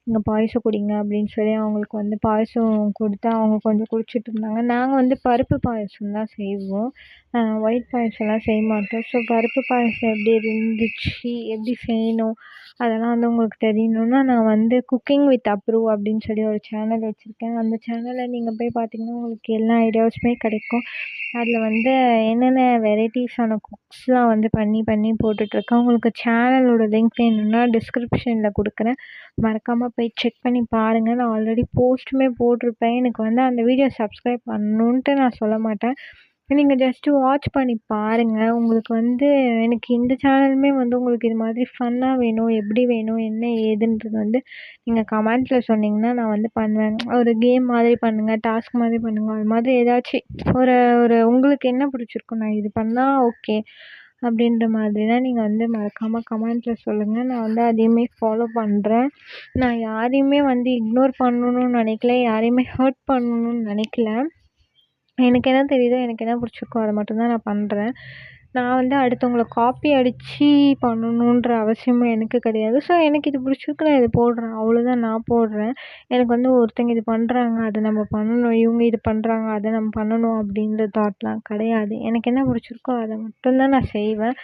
"இங்க பாயாசம் குடிங்க" அப்படின்னு சொல்லி அவங்களுக்கு வந்து பாயாசம் கொடுத்தா அவங்க கொஞ்சம் குடிச்சிட்டு இருந்தாங்க. நாங்கள் வந்து பருப்பு பாயாசம் தான் செய்வோம். ஒயிட் பாயாசம்லாம் செய்ய மாட்டோம். ஸோ பருப்பு பாயாசம் எப்படி இருந்துச்சு, எப்படி செய்யணும் அதெல்லாம் வந்து உங்களுக்கு தெரியணும்னா, நான் வந்து குக்கிங் வித் அப்ரூ அப்படின்னு சொல்லி ஒரு சேனல் வச்சுருக்கேன். அந்த சேனலில் நீங்கள் போய் பார்த்தீங்கன்னா உங்களுக்கு எல்லா ஐடியாஸுமே கிடைக்கும். அதில் வந்து என்னென்ன வெரைட்டிஸான குக்ஸ்லாம் வந்து பண்ணி பண்ணி போட்டுட்ருக்கேன். உங்களுக்கு சேனலோட லிங்க் வேணும்னா டிஸ்கிரிப்ஷனில் கொடுக்குறேன். மறக்காமல் போய் செக் பண்ணி பாருங்கள். நான் ஆல்ரெடி போஸ்ட்டுமே போட்டிருப்பேன். எனக்கு வந்து அந்த வீடியோ சப்ஸ்கிரைப் பண்ணணுன்ட்டு நான் சொல்ல மாட்டேன். நீங்கள் ஜஸ்ட்டு வாட்ச் பண்ணி பாருங்கள். உங்களுக்கு வந்து எனக்கு இந்த சேனலுமே வந்து உங்களுக்கு இது மாதிரி ஃபன்னாக வேணும், எப்படி வேணும், என்ன ஏதுன்றது வந்து நீங்கள் கமெண்ட்ஸில் சொன்னீங்கன்னா நான் வந்து பண்ணுவேன். ஒரு கேம் மாதிரி பண்ணுங்கள், டாஸ்க் மாதிரி பண்ணுங்கள், அது மாதிரி ஏதாச்சும் ஒரு ஒரு உங்களுக்கு என்ன பிடிச்சிருக்கோ, நான் இது பண்ணால் ஓகே அப்படின்ற மாதிரினா நீங்கள் வந்து மறக்காமல் கமெண்ட்டில் சொல்லுங்கள். நான் வந்து அதையுமே ஃபாலோ பண்ணுறேன். நான் யாரையுமே வந்து இக்னோர் பண்ணணும்னு நினைக்கல, யாரையுமே ஹர்ட் பண்ணணும்னு நினைக்கல. எனக்கு என்ன தெரியுதோ, எனக்கு என்ன பிடிச்சிருக்கோ அதை மட்டும் தான் நான் பண்ணுறேன். நான் வந்து அடுத்தவங்கள காப்பி அடித்து பண்ணணுன்ற அவசியமும் எனக்கு கிடையாது. ஸோ எனக்கு இது பிடிச்சிருக்கு, நான் இது போடுறேன். அவ்வளோதான் நான் போடுறேன். எனக்கு வந்து ஒருத்தங்க இது பண்ணுறாங்க, அதை நம்ம பண்ணணும். இவங்க இது பண்ணுறாங்க, அதை நம்ம பண்ணணும் அப்படின்ற தாட்லாம் கிடையாது. எனக்கு என்ன பிடிச்சிருக்கோ அதை மட்டும் தான் நான் செய்வேன்.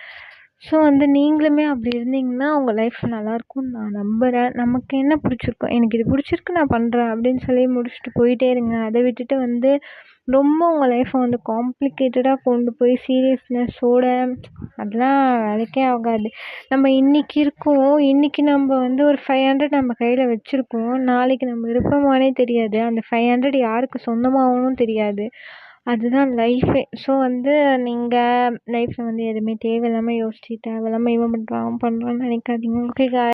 ஸோ வந்து நீங்களுமே அப்படி இருந்தீங்கன்னா உங்கள் லைஃப் நல்லாயிருக்கும்னு நான் நம்புகிறேன். நமக்கு என்ன பிடிச்சிருக்கோ, எனக்கு இது பிடிச்சிருக்கு நான் பண்ணுறேன் அப்படின்னு சொல்லி முடிச்சுட்டு போயிட்டே இருங்க. அதை விட்டுட்டு வந்து ரொம்ப உங்கள் லைஃப்பை வந்து காம்ப்ளிகேட்டடாக கொண்டு போய் சீரியஸ்னஸோட அதெல்லாம் வேலைக்கே ஆகாது. நம்ம இன்னைக்கு இருக்கோம், இன்னைக்கு நம்ம வந்து ஒரு 500 நம்ம கையில் வச்சுருக்கோம். நாளைக்கு நம்ம இருப்போமானே தெரியாது. அந்த 500 யாருக்கு சொந்தமாகணும்னு தெரியாது. அதுதான் லைஃபே. ஸோ வந்து நீங்கள் லைஃப்பில் வந்து எதுவுமே தேவையில்லாமல் யோசிச்சு தேவையில்லாமல் இவன் பண்ணுறான் அவன் பண்ணுறான்னு நினைக்காதீங்க. ஓகே